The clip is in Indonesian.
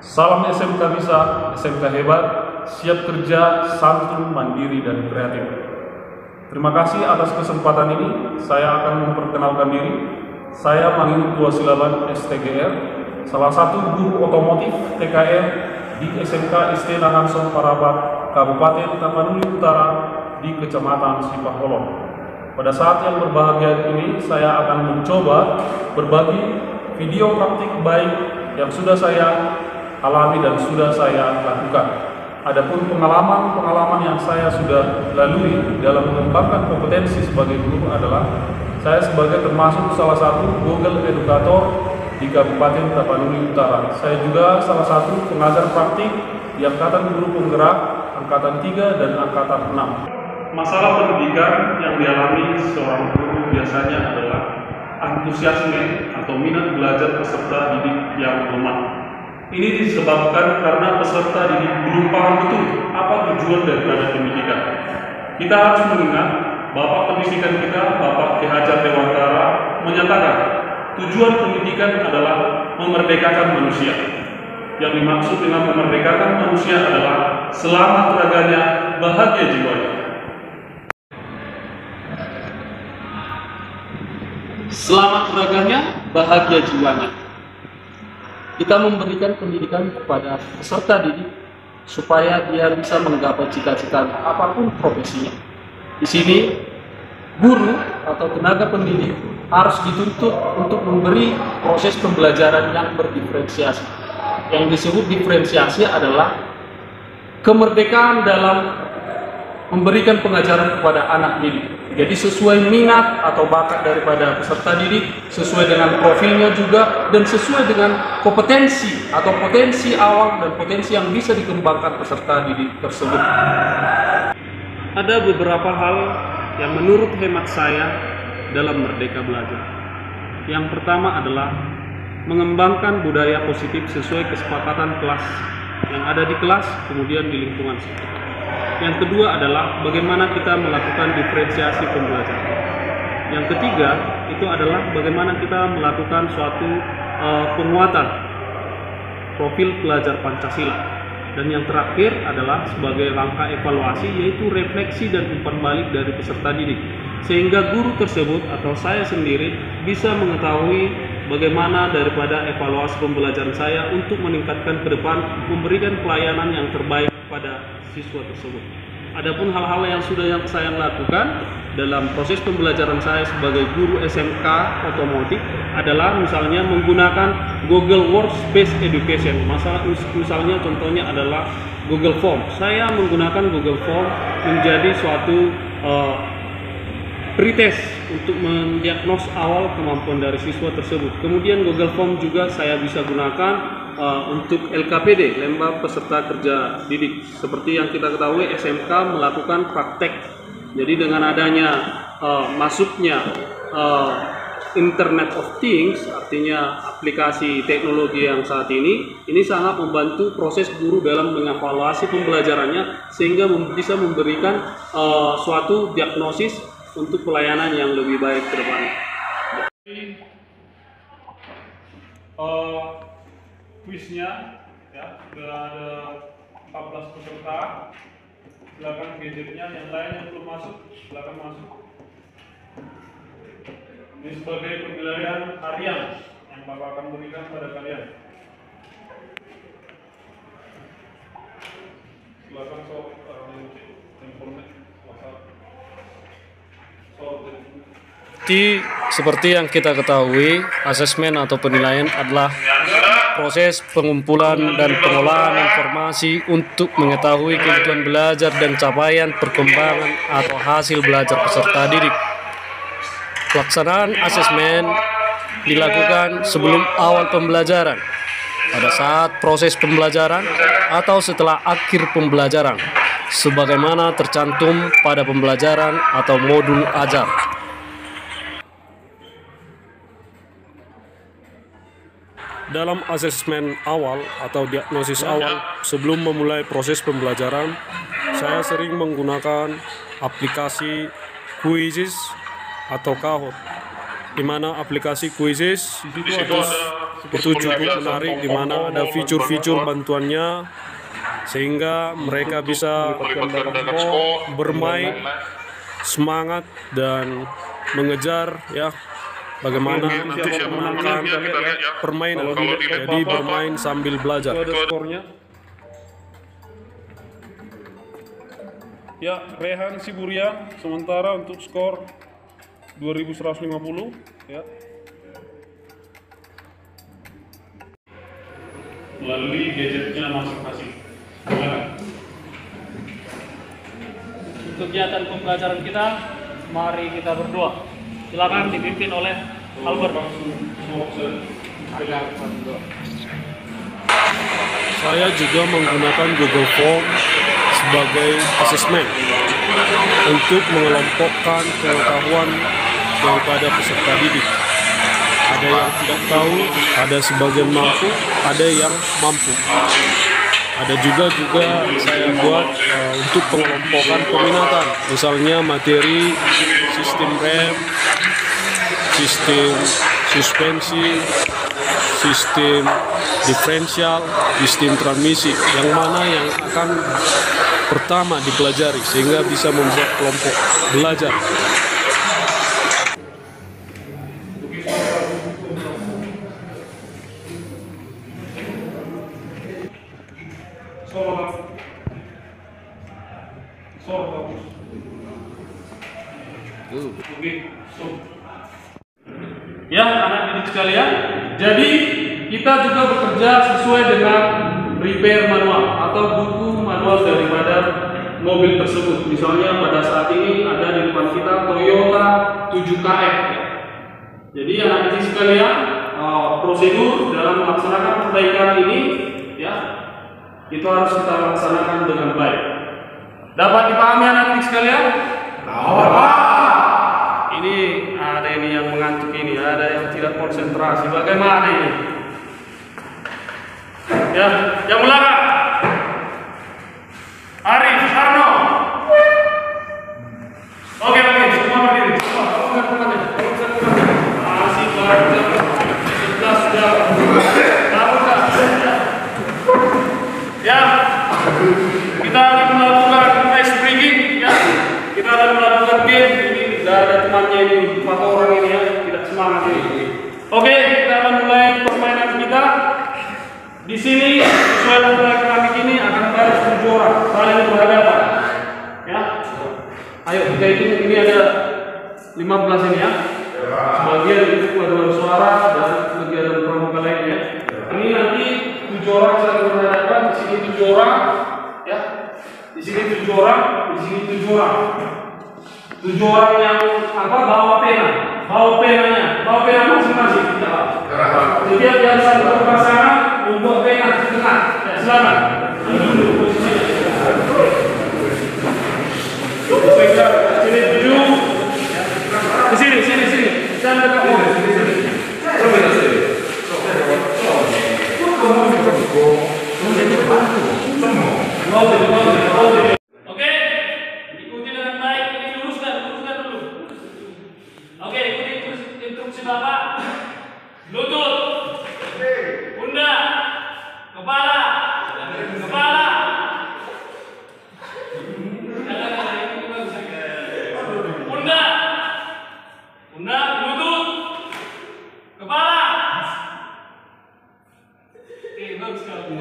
Salam SMK bisa, SMK hebat, siap kerja, santun, mandiri, dan kreatif. Terima kasih atas kesempatan ini. Saya akan memperkenalkan diri. Saya Mangun Tua Silaban STGR, salah satu guru otomotif TKR di SMK ST Nahansong Parabat, Kabupaten Tapanuli Utara di Kecamatan Sipaholon. Pada saat yang berbahagia ini, saya akan mencoba berbagi video praktik baik yang sudah saya alami dan sudah saya lakukan. Adapun pengalaman yang saya sudah lalui dalam mengembangkan kompetensi sebagai guru adalah saya sebagai termasuk salah satu Google Educator di Kabupaten Tapanuli Utara. Saya juga salah satu pengajar praktik di Angkatan Guru Penggerak, Angkatan 3 dan Angkatan 6. Masalah pendidikan yang dialami seorang guru biasanya adalah antusiasme atau minat belajar peserta didik yang lemah. Ini disebabkan karena peserta didik belum paham betul apa tujuan daripada pendidikan. Kita harus mengingat Bapak Pendidikan kita, Bapak Ki Hajar Dewantara, menyatakan tujuan pendidikan adalah memerdekakan manusia. Yang dimaksud dengan memerdekakan manusia adalah selamat raganya, bahagia jiwanya. Selamat raganya, bahagia jiwanya. Kita memberikan pendidikan kepada peserta didik supaya dia bisa menggapai cita-cita apapun profesinya. Di sini, guru atau tenaga pendidik harus dituntut untuk memberi proses pembelajaran yang berdiferensiasi. Yang disebut diferensiasi adalah kemerdekaan dalam memberikan pengajaran kepada anak didik. Jadi sesuai minat atau bakat daripada peserta didik, sesuai dengan profilnya juga, dan sesuai dengan kompetensi atau potensi awal dan potensi yang bisa dikembangkan peserta didik tersebut. Ada beberapa hal yang menurut hemat saya dalam Merdeka Belajar. Yang pertama adalah mengembangkan budaya positif sesuai kesepakatan kelas yang ada di kelas, kemudian di lingkungan sekitar. Yang kedua adalah bagaimana kita melakukan diferensiasi pembelajaran. Yang ketiga itu adalah bagaimana kita melakukan suatu penguatan profil pelajar Pancasila. Dan yang terakhir adalah sebagai langkah evaluasi, yaitu refleksi dan umpan balik dari peserta didik, sehingga guru tersebut atau saya sendiri bisa mengetahui bagaimana daripada evaluasi pembelajaran saya untuk meningkatkan ke depan, memberikan pelayanan yang terbaik pada siswa tersebut. Adapun hal-hal yang sudah saya lakukan dalam proses pembelajaran saya sebagai guru SMK otomotif adalah misalnya menggunakan Google Workspace Education. Misalnya contohnya adalah Google Form. Saya menggunakan Google Form menjadi suatu pretest untuk mendiagnos awal kemampuan dari siswa tersebut. Kemudian Google Form juga saya bisa gunakan untuk LKPD, Lembah Peserta Kerja Didik. Seperti yang kita ketahui, SMK melakukan praktek. Jadi dengan adanya masuknya Internet of Things, artinya aplikasi teknologi yang saat ini sangat membantu proses guru dalam mengevaluasi pembelajarannya, sehingga bisa memberikan suatu diagnosis untuk pelayanan yang lebih baik ke depan. Kuisnya ya, sudah ada 14 peserta. Silakan gadgetnya, yang lain yang belum masuk silakan masuk. Ini sebagai penilaian harian yang Bapak akan berikan pada kalian. Silakan Seperti yang kita ketahui, asesmen atau penilaian adalah proses pengumpulan dan pengolahan informasi untuk mengetahui kebutuhan belajar dan capaian perkembangan atau hasil belajar peserta didik. Pelaksanaan asesmen dilakukan sebelum awal pembelajaran, pada saat proses pembelajaran, atau setelah akhir pembelajaran, sebagaimana tercantum pada pembelajaran atau modul ajar. Dalam asesmen awal atau diagnosis awal sebelum memulai proses pembelajaran, saya sering menggunakan aplikasi Quizizz atau Kahoot, di mana aplikasi Quizizz itu itu cukup menarik, di mana ada fitur-fitur bantuannya sehingga mereka bisa bermain semangat dan mengejar ya bagaimana untuk memenangkan permainan. Jadi bermain sambil belajar. Ada skornya. Ya, Rehan Siburia sementara untuk skor 2150 ya. Melalui gadgetnya masing-masing. Untuk kegiatan pembelajaran kita, mari kita berdoa. Silakan dipimpin oleh Albert. Saya juga menggunakan Google Form sebagai asesmen untuk mengelompokkan pengetahuan daripada peserta didik. Ada yang tidak tahu, ada sebagian mampu, ada yang mampu. Ada juga saya buat untuk pengelompokan peminatan, misalnya materi sistem rem, sistem suspensi, sistem diferensial, sistem transmisi, yang mana yang akan pertama dipelajari sehingga bisa membuat kelompok belajar. Ya, anak didik sekalian, jadi kita juga bekerja sesuai dengan repair manual atau buku manual daripada mobil tersebut. Misalnya pada saat ini ada di depan kita Toyota 7KF. Jadi anak didik sekalian, prosedur dalam melaksanakan perbaikan ini ya, itu harus kita laksanakan dengan baik. Dapat dipahami anak didik sekalian? Ini ada ini yang mengantuk ini, ada yang tidak konsentrasi. Bagaimana ini? Ya, yang belakang. Arif, Arno. Oke, semua berdiri. Semua masih belajar. 11 sudah. Ya, kita akan melakukan ice breaking. Ya, kita akan melakukan game. Tidak ada temannya ini, 4 orang ini ya, tidak semangat ini. Oke, kita akan mulai permainan kita. Di sini sesuai latihan keramik ini akan baris 7 orang saling berhadapan. Ya, ayo kita hitung, ini ada 15 ini ya. Sebagian itu paduan suara dan kegiatan pramuka lainnya. Ini nanti 7 orang saling berhadapan. Di sini 7 orang, ya. Di sini 7 orang, di sini 7 orang. 7 orang yang bawa penanya masing-masing. Jadi yang satu pasangan membuat pena di tengah. Ya, silakan. Ini dulu posisinya. Sini 7. Ke sini. Jangan dekat sini. Oke, ikuti dengan baik. Ini luruskan dulu. Oke, ikuti instruksi Bapak. Lutut, pundak, kepala. Pundak, lutut, kepala. Oke, bagus kalau